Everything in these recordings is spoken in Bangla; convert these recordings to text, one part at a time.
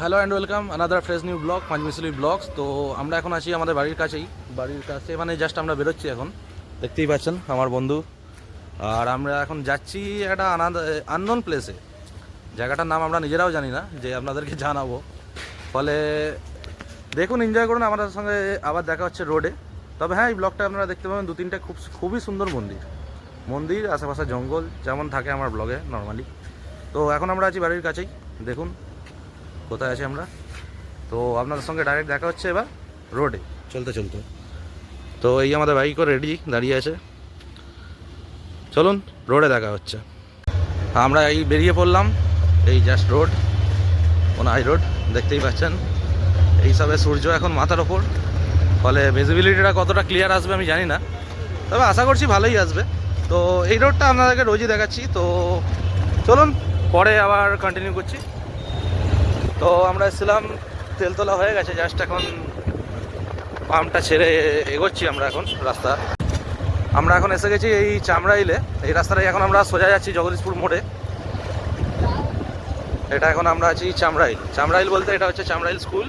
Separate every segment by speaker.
Speaker 1: Hello and welcome another fresh new blog Panchmishali blogs. তো আমরা এখন আছি আমাদের বাড়ির কাছেই, বাড়ির কাছে মানে জাস্ট আমরা বেরোচ্ছি এখন, দেখতেই পাচ্ছেন আমার বন্ধু। আর আমরা এখন যাচ্ছি একটা আননোন প্লেসে, জায়গাটার নাম আমরা নিজেরাও জানি না, যে আপনাদেরকে জানাবো। ফলে দেখুন, এনজয় করুন আমাদের সঙ্গে। আবার দেখা হচ্ছে রোডে। তবে হ্যাঁ, এই ব্লগটা আপনারা দেখতে পাবেন দু তিনটে খুবই সুন্দর মন্দির আশেপাশে জঙ্গল যেমন থাকে আমার ব্লগে নর্মালি। তো এখন আমরা আছি বাড়ির কাছেই, দেখুন কোথায় আছি আমরা। তো আপনাদের সঙ্গে ডাইরেক্ট দেখা হচ্ছে এবার রোডে চলতে চলতে। তো এই আমাদের বাইকও রেডি দাঁড়িয়ে আছে, চলুন রোডে দেখা হচ্ছে। আমরা এই বেরিয়ে পড়লাম, এই জাস্ট রোড, কোন হাই রোড দেখতেই পাচ্ছেন। এইসবে সূর্য এখন মাথার ওপর, ফলে ভিজিবিলিটিটা কতটা ক্লিয়ার আসবে আমি জানি না, তবে আশা করছি ভালোই আসবে। তো এই রোডটা আপনাদেরকে রোজই দেখাচ্ছি। তো চলুন পরে আবার কন্টিনিউ করছি। তো আমরা এসেছিলাম, তেল তোলা হয়ে গেছে, জাস্ট এখন পাম্পটা ছেড়ে এগোচ্ছি আমরা এখন রাস্তা। আমরা এখন এসে গেছি এই চামড়াইলে, এই রাস্তাটাই এখন আমরা সোজা যাচ্ছি জগদীশপুর মোড়ে। এটা এখন আমরা আছি চামড়াইল বলতে এটা হচ্ছে চামড়াইল স্কুল,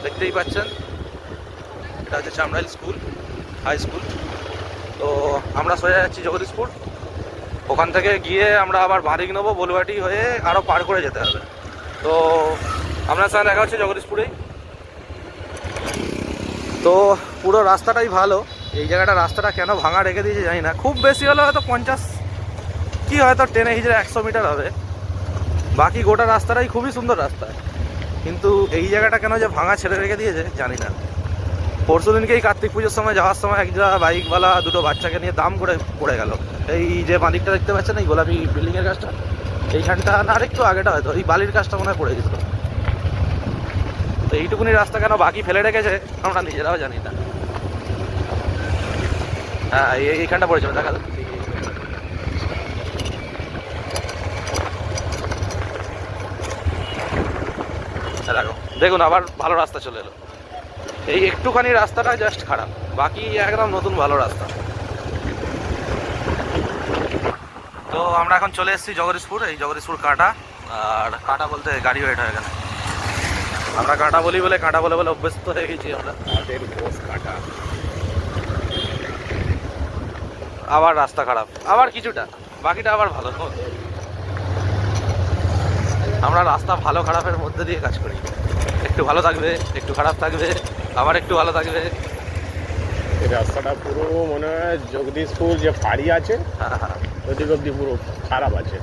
Speaker 1: দেখতেই পাচ্ছেন। এটা হচ্ছে চামড়াইল স্কুল, হাই স্কুল। তো আমরা সোজা যাচ্ছি জগদীশপুর, ওখান থেকে গিয়ে আমরা আবার বাঁদিক নেবো, বলুয়াটি হয়ে আরও পার করে যেতে হবে। তো আপনার সঙ্গে দেখা হচ্ছে জগদীশপুরেই। তো পুরো রাস্তাটাই ভালো, এই জায়গাটা রাস্তাটা কেন ভাঙা রেখে দিয়েছে জানি না। খুব বেশি হলে হয়তো 50 কি হয়তো টেনে হিজড়ে 100 মিটার হবে, বাকি গোটা রাস্তাটাই খুবই সুন্দর রাস্তা। কিন্তু এই জায়গাটা কেন যে ভাঙা ছেড়ে রেখে দিয়েছে জানি না। পরশু দিনকেই কার্তিক পুজোর সময় যাওয়ার সময় একটা বাইকওয়ালা দুটো বাচ্চাকে নিয়ে দাম করে পড়ে গেল। এই যে বাঁদিকটা দেখতে পাচ্ছেন, এই গোলাপি বিল্ডিংয়ের কাজটা, এইখানটা না আর একটু আগেটা হয়তো এই বালির কাজটা মনে হয় পড়ে গেছিল। তো এইটুকুনি রাস্তা কেন বাকি ফেলে রেখেছে আমরা নিজেরাও জানি না। হ্যাঁ, এইখানটা পড়েছিল, দেখা দেখো। দেখুন আবার ভালো রাস্তা চলে এলো। এই একটুখানি রাস্তাটা জাস্ট খারাপ, বাকি একদম নতুন ভালো রাস্তা। তো আমরা এখন চলে এসেছি জগদীশপুর, এই জগদীশপুর কাঁটা। আর কাঁটা বলতে গাড়ি ওয়েট হয়ে গেল, আমরা কাঁটা বলি বলে কাঁটা বলে বলে অভ্যস্ত হয়ে গেছি আমরা। কাঁটা আবার রাস্তা খারাপ, আবার কিছুটা, বাকিটা আবার ভালো। আমরা রাস্তা ভালো খারাপের মধ্যে দিয়ে কাজ করি, একটু ভালো থাকবে, একটু খারাপ থাকবে, আবার একটু ভালো থাকবে।
Speaker 2: এই রাস্তাটা পুরো মনে হয় জগদীশপুর যে ফাঁড়ি আছে ওদিক অব্দি পুরো খারাপ আছে।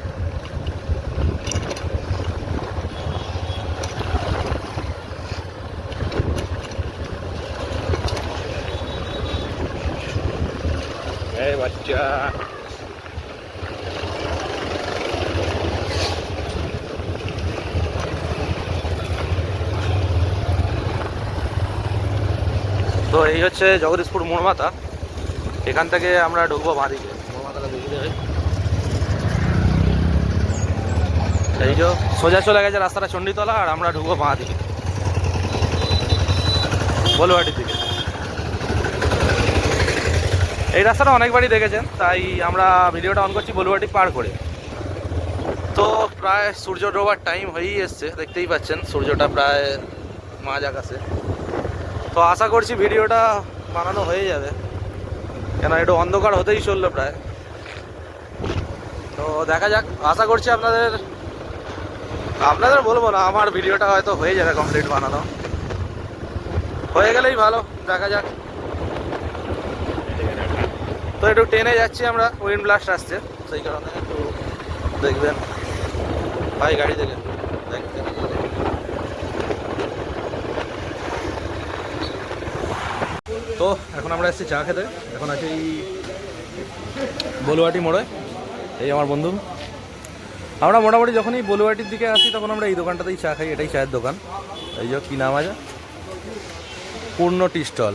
Speaker 2: এই বাচ্চা
Speaker 1: তো এই হচ্ছে জগদীশপুর মোড়মাথা, এখান থেকে আমরা ঢুকবো বাঁদিকে। মোড়মাথাটা দেখে যাবে, এই যে সোজা চলে গেছে রাস্তাটা চণ্ডীতলা, আর আমরা ঢুকবো বাঁদিকে বলুয়াটির দিকে। এই রাস্তাটা অনেকবারই দেখেছেন, তাই আমরা ভিডিওটা অন করছি বলুয়াটি পার করে। তো প্রায় সূর্য ডোবার টাইম হয়েই এসছে, দেখতেই পাচ্ছেন সূর্যটা প্রায় মাঝ আকাশে। তো আশা করছি ভিডিওটা বানানো হয়ে যাবে, কেন একটু অন্ধকার হতেই চললো প্রায়। তো দেখা যাক, আশা করছি আপনাদের বলবো না, আমার ভিডিওটা হয়তো হয়ে যাবে কমপ্লিট বানানো, হয়ে গেলেই ভালো। দেখা যাক। তো একটু টেনে যাচ্ছি আমরা, উইন্ড ব্লাস্ট আসছে সেই কারণে একটু দেখবেন ভাই গাড়ি থেকে দেখবেন। তো এখন আমরা এসেছি চা খেতে, এখন আছি এই বলুয়াটি মোড়ে। এই আমার বন্ধু, আমরা মোটামুটি যখনই বলুয়াটির দিকে আসি তখন আমরা এই দোকানটাতেই চা খাই, এটাই চায়ের দোকান। এই যে কী নাম আছে, পূর্ণ টি স্টল।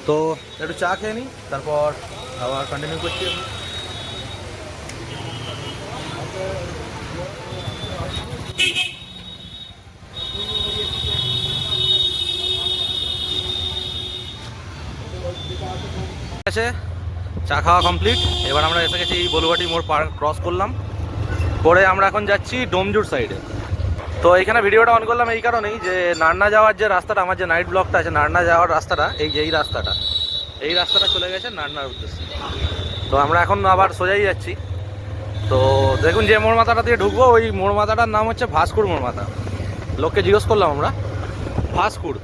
Speaker 1: তো একটু চা খেয়ে নিই, তারপর আবার কন্টিনিউ করছি। আছে চা খাওয়া কমপ্লিট, এবার আমরা এসে গেছি বলুয়াটি মোড় ক্রস করলাম, করে আমরা এখন যাচ্ছি ডোমজুর সাইডে। তো এখানে ভিডিওটা অন করলাম এই কারণেই যে নান্না যাওয়ার যে রাস্তাটা, আমার যে নাইট ব্লকটা আছে নান্না যাওয়ার রাস্তাটা, এই রাস্তাটা চলে গেছে নান্নার উদ্দেশ্যে। তো আমরা এখন আবার সোজাই যাচ্ছি। তো দেখুন যে মোড় মাথাটা দিয়ে ঢুকবো, ওই মোড় মাথাটার নাম হচ্ছে ভাস্কুর মোড় মাথা। লোককে জিজ্ঞেস করলাম আমরা ভাস্কুর।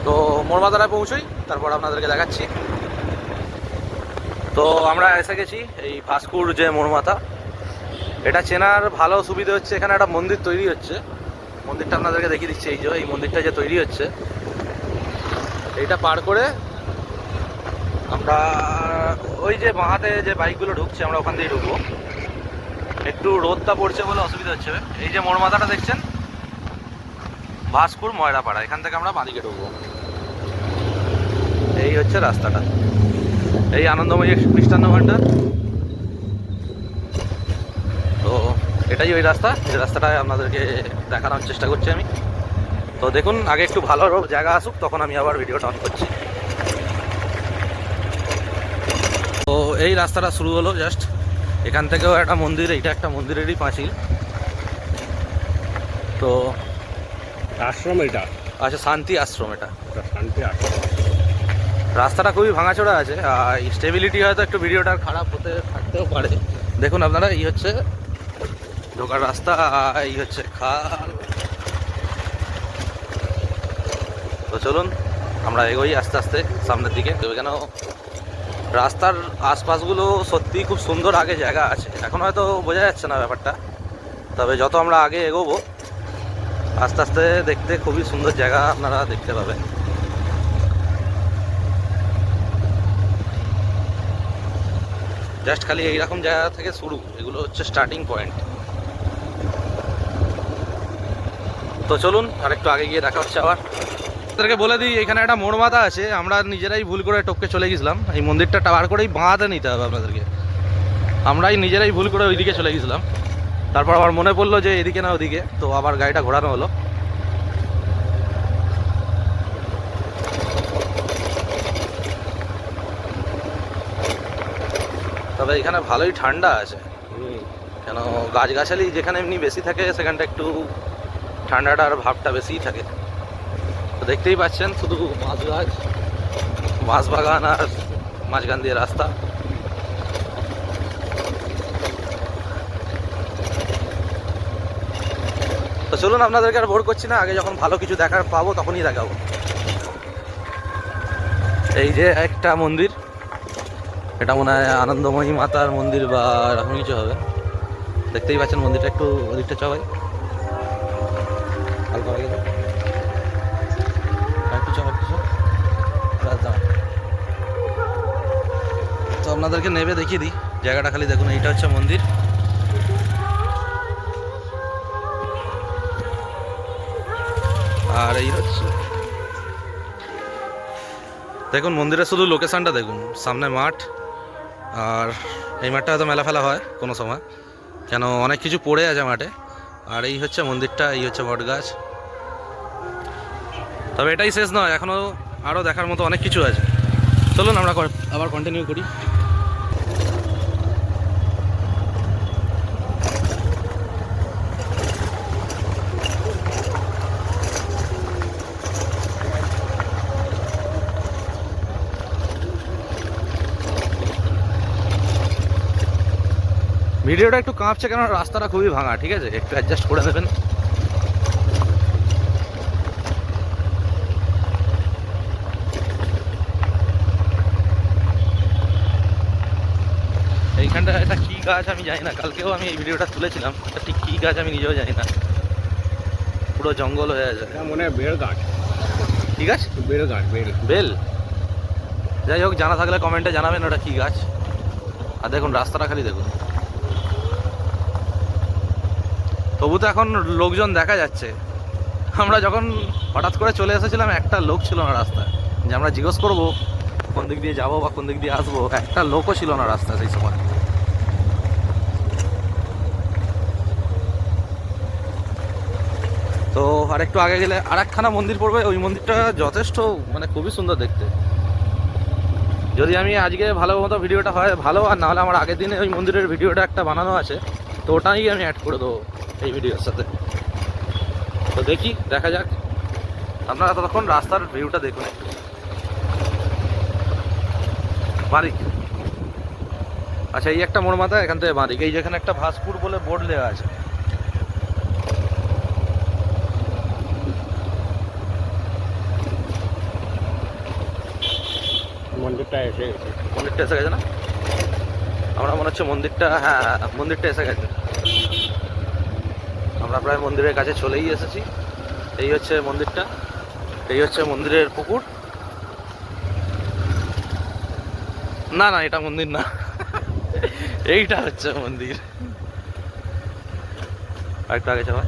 Speaker 1: তো মোড় মাথাটায় পৌঁছই, তারপর আপনাদেরকে দেখাচ্ছি। তো আমরা এসে গেছি এই ভাস্কুর যে মোড় মাথা। এটা চেনার ভালো সুবিধা হচ্ছে, এখানে একটা মন্দির তৈরি হচ্ছে। মন্দিরটা আপনাদেরকে দেখিয়ে দিচ্ছি। এই মন্দিরটা যে তৈরি হচ্ছে, এইটা পার করে আমরা ওই যে বাঁহাতে যে বাইকগুলো ঢুকছে আমরা ওখান দিয়ে ঢুকবো। একটু রোদটা পড়ছে বলে অসুবিধা হচ্ছে। এই যে মোড় মাথাটা দেখছেন ভাস্কুর ময়রাপাড়া, এখান থেকে আমরা বাঁদিকে ঢুকবো। এই হচ্ছে রাস্তাটা, এই আনন্দময়ী মিষ্টান্ন ভাণ্ডার। তো এটাই ওই রাস্তা, যে রাস্তাটায় আপনাদেরকে দেখানোর চেষ্টা করছি আমি। তো দেখুন, আগে একটু ভালো জায়গা আসুক, তখন আমি আবার ভিডিওটা অন করছি। তো এই রাস্তাটা শুরু হলো জাস্ট এখান থেকেও একটা মন্দির, এইটা একটা মন্দিরেরই পাঁচিল। তো
Speaker 2: আশ্রম এটা,
Speaker 1: আচ্ছা শান্তি আশ্রম, এটা
Speaker 2: শান্তি আশ্রম।
Speaker 1: রাস্তাটা খুবই ভাঙাচোরা আছে, আর স্টেবিলিটি হয়তো একটু ভিডিওটার খারাপ হতে থাকতেও পারে। দেখুন আপনারা, এই হচ্ছে ঢোকার রাস্তা, এই হচ্ছে খাল। তো চলুন আমরা এগোই আস্তে আস্তে সামনের দিকে। তো কেন রাস্তার আশপাশগুলো সত্যিই খুব সুন্দর, আগে জায়গা আছে, এখন হয়তো বোঝা যাচ্ছে না ব্যাপারটা। তবে যত আমরা আগে এগোবো আস্তে আস্তে দেখতে খুবই সুন্দর জায়গা আপনারা দেখতে পাবেন। জাস্ট খালি এইরকম জায়গা থেকে শুরু, এগুলো হচ্ছে স্টার্টিং পয়েন্ট। তো চলুন আর একটু আগে গিয়ে দেখা হচ্ছে আবার। আপনাদেরকে বলে দিই, এখানে একটা মোড় মাথা আছে, আমরা নিজেরাই ভুল করে টপকে চলে গেছিলাম। এই মন্দিরটা টাওয়ার করেই বাঁহাতে নিতে হবে আপনাদেরকে, আমরাই নিজেরাই ভুল করে ওইদিকে চলে গেছিলাম। তারপর আবার মনে পড়লো যে এদিকে না ওদিকে, তো আবার গাড়িটা ঘোরানো হলো। তবে এখানে ভালোই ঠান্ডা আছে, কেন গাছগাছালি যেখানে এমনি বেশি থাকে সেখানটা একটু ঠান্ডাটার ভাবটা বেশিই থাকে। তো দেখতেই পাচ্ছেন শুধু বাঁশ গাছ, বাঁশ বাগান আর মাঝখান দিয়ে রাস্তা। তো চলুন আপনাদেরকে আর বোর করছি না, আগে যখন ভালো কিছু দেখার পাবো তখনই দেখাবো। এই যে একটা মন্দির, এটা মনে হয় আনন্দময়ী মাতার মন্দির বা এরকম কিছু হবে। দেখতেই পাচ্ছেন মন্দিরটা, একটু ওদিকটা চবাই হালকা হয়ে গেছে, তো আপনাদেরকে নেবে দেখিয়ে দিই জায়গাটা। খালি দেখুন, এইটা হচ্ছে মন্দির। আর এই হচ্ছে দেখুন মন্দিরের শুধু লোকেশনটা দেখুন, সামনে মাঠ, আর এই মাঠটা হয়তো মেলা ফেলা হয় কোনো সময়, কেন অনেক কিছু পড়ে আছে মাঠে। আর এই হচ্ছে মন্দিরটা, এই হচ্ছে বট গাছ। তবে এটাই শেষ নয়, এখনও আরও দেখার মতো অনেক কিছু আছে। চলুন আমরা আবার কন্টিনিউ করি। ভিডিওটা একটু কাঁপছে কেন রাস্তাটা খুবই ভাঙা, ঠিক আছে, একটু অ্যাডজাস্ট করে দেবেন। এইখানটা একটা কী গাছ আমি জানি না, কালকেও আমি এই ভিডিওটা তুলেছিলাম, এটা ঠিক কী গাছ আমি নিজেও জানি না, পুরো জঙ্গল হয়ে আছে।
Speaker 2: মনে হয় বেল গাছ।
Speaker 1: কী গাছ?
Speaker 2: বেল গাছ, বেল।
Speaker 1: বেল? যাই হোক, জানা থাকলে কমেন্টে জানাবেন ওটা কী গাছ। আর দেখুন রাস্তাটা খালি দেখুন, তবু তো এখন লোকজন দেখা যাচ্ছে। আমরা যখন হঠাৎ করে চলে এসেছিলাম একটা লোক ছিল না রাস্তায়, যে আমরা জিজ্ঞেস করবো কোন দিক দিয়ে যাবো বা কোন দিক দিয়ে আসবো, একটা লোকও ছিল না রাস্তায় সেই সময়। তো আর একটু আগে গেলে আর একখানা মন্দির পড়বে, ওই মন্দিরটা যথেষ্ট মানে খুবই সুন্দর দেখতে। যদি আমি আজকে ভালো মতো ভিডিওটা হয় ভালো, আর নাহলে আমার আগের দিনে ওই মন্দিরের ভিডিওটা একটা বানানো আছে, তো ওটাই আমি অ্যাড করে দেবো। এই ভিডিওর সাথে। তো দেখি, দেখা যাক। আপনারা ততক্ষণ রাস্তার ভিউটা দেখুন একটু। বারিক, আচ্ছা এই একটা মোড় মাথা, এখান থেকে বারিক, এই যেখানে একটা ভাসপুর বলে বোর্ড দেওয়া আছে।
Speaker 2: মন্দিরটা এসে গেছে।
Speaker 1: মন্দিরটা এসে গেছে না? আমরা মনে হচ্ছে মন্দিরটা, হ্যাঁ মন্দিরটা এসে গেছে। আমরা প্রায় মন্দিরের কাছে চলেই এসেছি। এই হচ্ছে মন্দিরটা, এই হচ্ছে মন্দিরের পুকুর। না না, এটা মন্দির না, এইটা হচ্ছে মন্দির। আরেকটু আগে যাওয়া।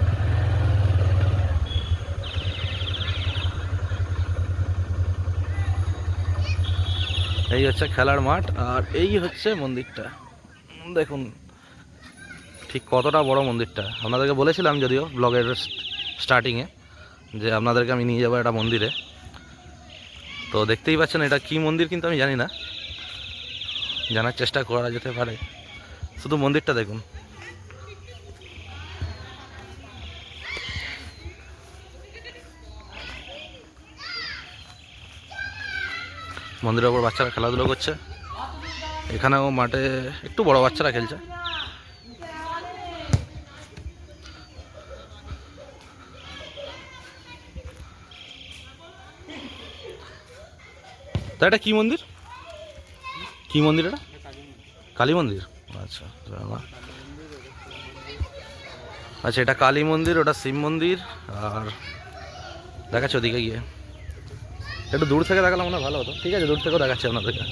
Speaker 1: এই হচ্ছে খেলার মাঠ, আর এই হচ্ছে মন্দিরটা। দেখুন ঠিক কতটা বড় মন্দিরটা। আপনাদেরকে বলেছিলাম যদিও ব্লগের স্টার্টিংয়ে যে আপনাদেরকে আমি নিয়ে যাবো একটা মন্দিরে। তো দেখতেই পাচ্ছেন এটা কি মন্দির কিন্তু আমি জানি না, জানার চেষ্টা করা যেতে পারে। শুধু মন্দিরটা দেখুন। মন্দিরের ওপর বাচ্চারা খেলাধুলো করছে। এখানেও মাঠে একটু বড় বাচ্চারা খেলছে। তা এটা কি মন্দির? কি মন্দির এটা? কালী মন্দির। আচ্ছা আচ্ছা, এটা কালী মন্দির, ওটা শিব মন্দির। আর দেখাচ্ছে ওদিকে গিয়ে, একটু দূর থেকে দেখালাম মনে হয় ভালো হতো। ঠিক আছে, দূর থেকেও দেখাচ্ছি আপনাদেরকে।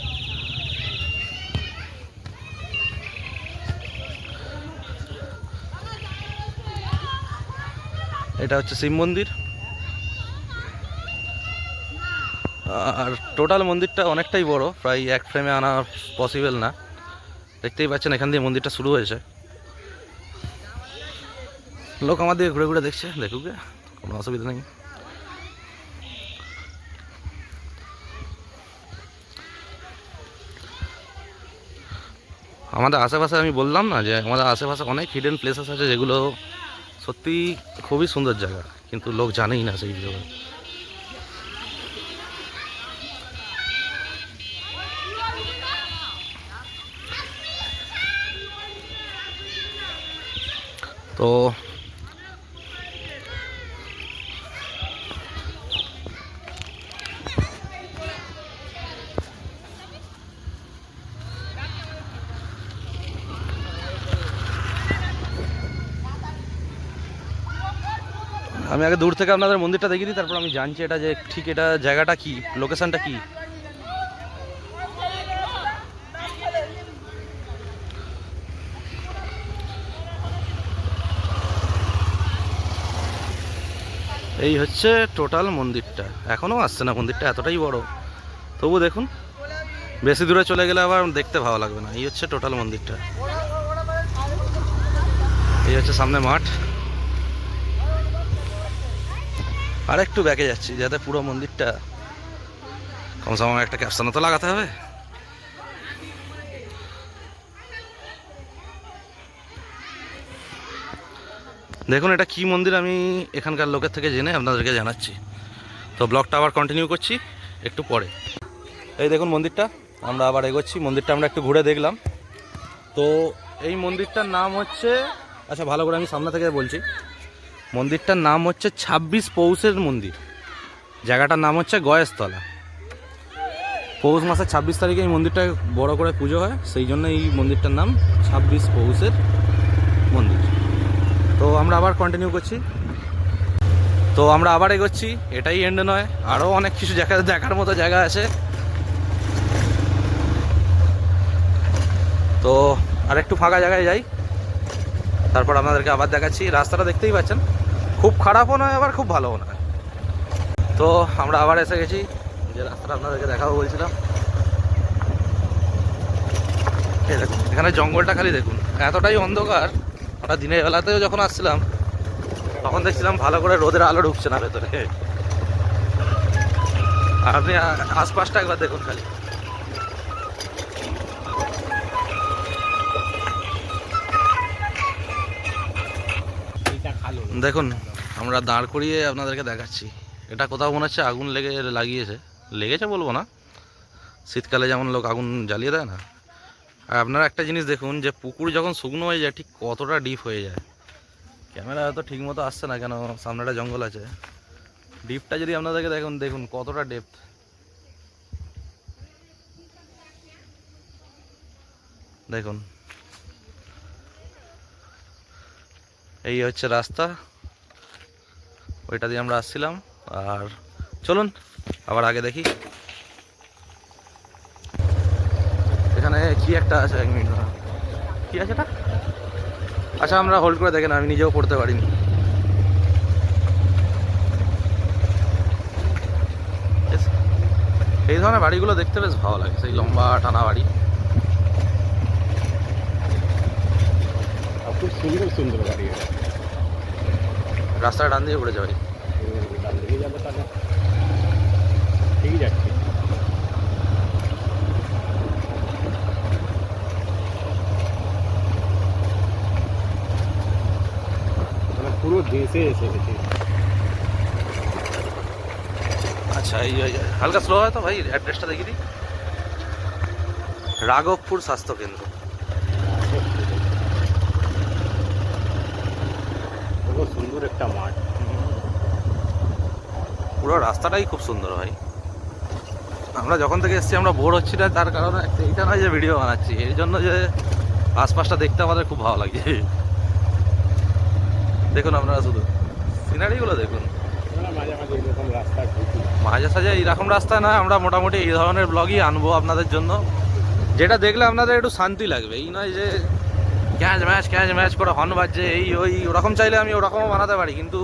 Speaker 1: এটা হচ্ছে শিব মন্দির। আর টোটাল মন্দিরটা অনেকটাই বড়, প্রায় এক ফ্রেমে আনা পসিবল না। দেখতেই পাচ্ছেন এখান দিয়ে মন্দিরটা শুরু হয়েছে। লোক আমার দিকে ঘুরে ঘুরে দেখছে, দেখুক, কোনো অসুবিধা নেই। আমাদের আশেপাশে আমি বললাম না যে আমাদের আশেপাশে অনেক হিডেন প্লেসেস আছে যেগুলো সত্যি খুবই সুন্দর জায়গা, কিন্তু লোক জানেই না সেই জায়গা। তো আমি আগে দূর থেকে আপনাদের মন্দিরটা দেখিয়ে দিই, তারপর আমি জানছি এটা যে ঠিক এটা জায়গাটা কি, লোকেশনটা কি। এই হচ্ছে টোটাল মন্দিরটা। এখনও আসছে না, মন্দিরটা এতটাই বড়। তবু দেখুন, বেশি দূরে চলে গেলে আবার দেখতে ভালো লাগবে না। এই হচ্ছে টোটাল মন্দিরটা। এই হচ্ছে সামনে মাঠ। আর একটু ব্যাকে যাচ্ছি যাতে পুরো মন্দিরটা, কমসে কম একটা ক্যাপশনও তো লাগাতে হবে। দেখুন এটা কি মন্দির, আমি এখানকার লোকের থেকে জেনে আপনাদেরকে জানাচ্ছি। তো ব্লগটা আবার কন্টিনিউ করছি একটু পরে। এই দেখুন মন্দিরটা, আমরা আবার এগোচ্ছি। মন্দিরটা আমরা একটু ঘুরে দেখলাম। তো এই মন্দিরটার নাম হচ্ছে, আচ্ছা ভালো করে আমি সামনে থেকে বলছি, মন্দিরটার নাম হচ্ছে 26 পৌষের মন্দির। জায়গাটার নাম হচ্ছে গয়েশতলা। পৌষ মাসের 26 তারিখে এই মন্দিরটা বড় করে পুজো হয়, সেই জন্য এই মন্দিরটার নাম 26 পৌষের মন্দির। তো আমরা আবার কন্টিনিউ করছি। তো আমরা আবার এগোচ্ছি, এটাই এন্ড নয়, আরও অনেক কিছু দেখার মতো জায়গা আছে। তো আর একটু ফাঁকা জায়গায় যাই, তারপর আপনাদেরকে আবার দেখাচ্ছি। রাস্তাটা দেখতেই পাচ্ছেন, খুব খারাপও নয় আবার খুব ভালোও নয়। তো আমরা আবার এসে গেছি যে রাস্তাটা আপনাদেরকে দেখাবো বলছিলাম। এই দেখুন এখানে জঙ্গলটা খালি দেখুন, এতটাই অন্ধকার। আমরা দিনের বেলাতেও যখন আসছিলাম তখন দেখছিলাম ভালো করে রোদের আলো ঢুকছে না ভেতরে। আর আপনি আশপাশটা একবার দেখুন খালি। দেখুন আমরা দাঁড় করিয়ে আপনাদেরকে দেখাচ্ছি, এটা কোথাও মনে হচ্ছে আগুন লেগেছে বলবো না, শীতকালে যেমন লোক আগুন জ্বালিয়ে দেয় না। আর আপনারা একটা জিনিস দেখুন যে পুকুর যখন শুকনো হয়ে যায় ঠিক কতটা ডিপ হয়ে যায়। ক্যামেরা হয়তো ঠিক মতো আসছে না, কেন সামনে একটা জঙ্গল আছে। ডিপটা যদি আপনাদেরকে দেখুন কতটা ডেপথ। দেখুন এই হচ্ছে রাস্তা, ওইটা দিয়ে আমরা আসছিলাম। আর চলুন আবার আগে দেখি, এখানে কি একটা আছে, 1 মিনিট কি আছে এটা? আচ্ছা আমরা হোল্ড করে দেখেন, আমি নিজেও পড়তে পারিনি। এই ধরনের বাড়িগুলো দেখতে বেশ ভালো লাগে, সেই লম্বা টানা বাড়ি।
Speaker 2: খুব সুন্দর সুন্দর গাড়ি।
Speaker 1: রাস্তার ডান দিয়ে ঘুরে যাবে,
Speaker 2: ডান দিকে যাবো তাহলে ঠিকই যাচ্ছে। মানে পুরো দেশে এসে গেছে।
Speaker 1: আচ্ছা এই হালকা স্লো হয় তো ভাই, অ্যাড্রেসটা দেখিয়ে দিই। রাঘবপুর স্বাস্থ্যকেন্দ্র।
Speaker 2: খুব সুন্দর একটা মাঠ,
Speaker 1: পুরো রাস্তাটাই খুব সুন্দর ভাই। আমরা যখন থেকে এসেছি আমরা বোর হচ্ছি না, তার কারণে এইটা নয় যে ভিডিও বানাচ্ছি, এই জন্য যে আশপাশটা দেখতে আমাদের খুব ভালো লাগে। দেখুন আপনারা শুধু সিনারিগুলো দেখুন।
Speaker 2: মাঝে মাঝে এরকম রাস্তা ঢুকি,
Speaker 1: মাঝে সাঝে এইরকম রাস্তা না, আমরা মোটামুটি এই ধরনের ব্লগই আনবো আপনাদের জন্য, যেটা দেখলে আপনাদের একটু শান্তি লাগবে। এই নয় যে ক্যাচ ম্যাচ করে হর্ন বাজছে এই ওই, ওরকম চাইলে আমি ওরকমও বানাতে পারি, কিন্তু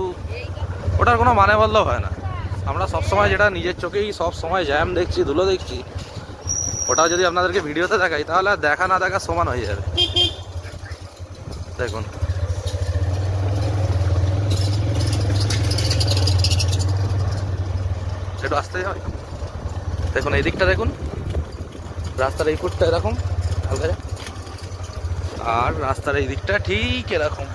Speaker 1: ওটার কোনো মানে বললেও হয় না। আমরা সবসময় যেটা নিজের চোখেই সব সময় জ্যাম দেখছি, ধুলো দেখছি, ওটা যদি আপনাদেরকে ভিডিওতে দেখাই তাহলে আর দেখা না দেখা সমান হয়ে যাবে। দেখুন একটু আসতেই হয়। দেখুন এই দিকটা দেখুন, রাস্তার এই ফুটটা এরকম হালকা, আর রাস্তার এই দিকটা ঠিক এরকম।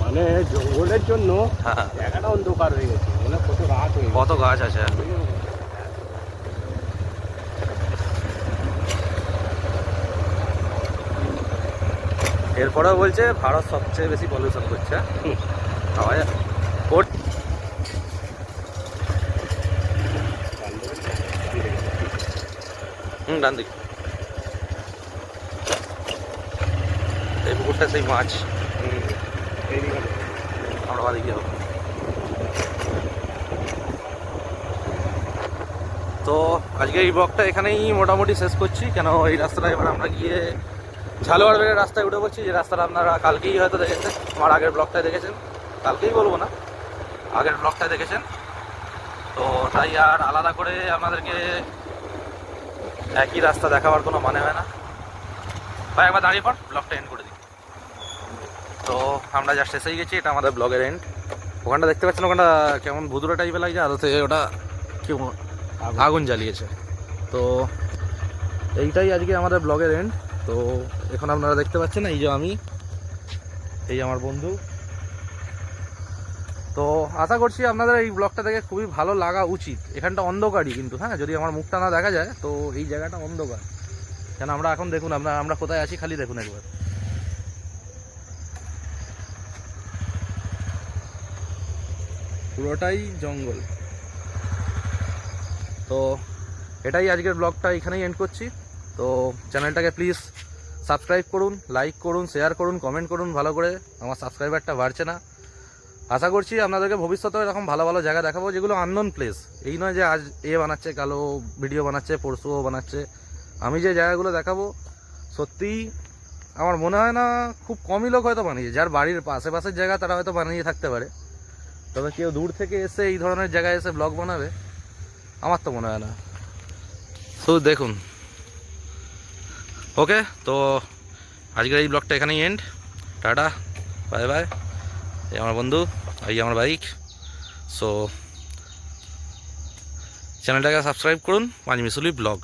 Speaker 2: মানে জঙ্গলের জন্য
Speaker 1: হ্যাঁ
Speaker 2: জায়গাটা অন্ধকার হয়ে গেছে, মানে কত রাত হয়ে
Speaker 1: কত গাছ আছে। এরপরেও বলছে ভারত সবচেয়ে বেশি পলিউশন করছে। হাওয়ায় ডান দিক এই পুকুরটা সেই মাছ, আমরা বাদিকে যাবো। তো আজকে এই ব্লগটা এখানেই মোটামুটি শেষ করছি, কেন এই রাস্তাটা এবার আমরা গিয়ে ঝালোয়ারবেড়ের রাস্তায় উঠে পড়ছি, যে রাস্তাটা আপনারা কালকেই হয়তো দেখেছেন, আমার আগের ব্লগটায় দেখেছেন, কালকেই বলবো না আগের ব্লগটায় দেখেছেন। তো তাই আর আলাদা করে আপনাদেরকে একই রাস্তা দেখাবার কোনো মানে হয় না। ভাই একবার দাঁড়িয়ে পর, ব্লগটা এন্ড করে দিই। তো আমরা জাস্ট এসেই গেছি, এটা আমাদের ব্লগের এন্ড। ওখানটা দেখতে পাচ্ছেন, ওখানটা কেমন ভুতুরে টাইপের লাগছে, আদতে ওটা কি আগুন জ্বালিয়েছে। তো এইটাই আজকে আমাদের ব্লগের এন্ড। তো এখন আপনারা দেখতে পাচ্ছেন এই যে আমি, এই আমার বন্ধু। তো আশা করছি আপনাদের এই ব্লগটা দেখে খুবই ভালো লাগা উচিত। এখানটা অন্ধকারই কিন্তু, হ্যাঁ যদি আমার মুখটা না দেখা যায় তো এই জায়গাটা অন্ধকার, কেন আমরা এখন দেখুন আমরা কোথায় আছি, খালি দেখুন একবার। পুরোটাই জঙ্গল। তো এটাই আজকের ব্লগটা এখানেই এন্ড করছি। তো চ্যানেলটাকে প্লিজ সাবস্ক্রাইব করুন, লাইক করুন, শেয়ার করুন, কমেন্ট করুন ভালো করে, আমার সাবস্ক্রাইবারটা বাড়ছে না। আশা করছি আপনাদেরকে ভবিষ্যতে এরকম ভালো ভালো জায়গা দেখাবো, যেগুলো আননোন প্লেস। এই নয় যে আজ বানাচ্ছে, কালো ভিডিও বানাচ্ছে, পরশুও বানাচ্ছে। আমি যে জায়গাগুলো দেখাবো সত্যিই আমার মনে হয় না খুব কমই লোক হয়তো বানিয়েছে, যার বাড়ির আশেপাশের জায়গা তারা হয়তো বানিয়ে থাকতে পারে, তবে কেউ দূর থেকে এসে এই ধরনের জায়গায় এসে ব্লগ বানাবে আমার তো মনে হয় না। শুধু দেখুন। ওকে, তো আজকের এই ব্লগটা এখানেই এন্ড। Tata, bye bye. এই আমার বন্ধু, এই আমার বাইক। সো চ্যানেলটাকে সাবস্ক্রাইব করুন, পাঁচমিশুলি ব্লগ।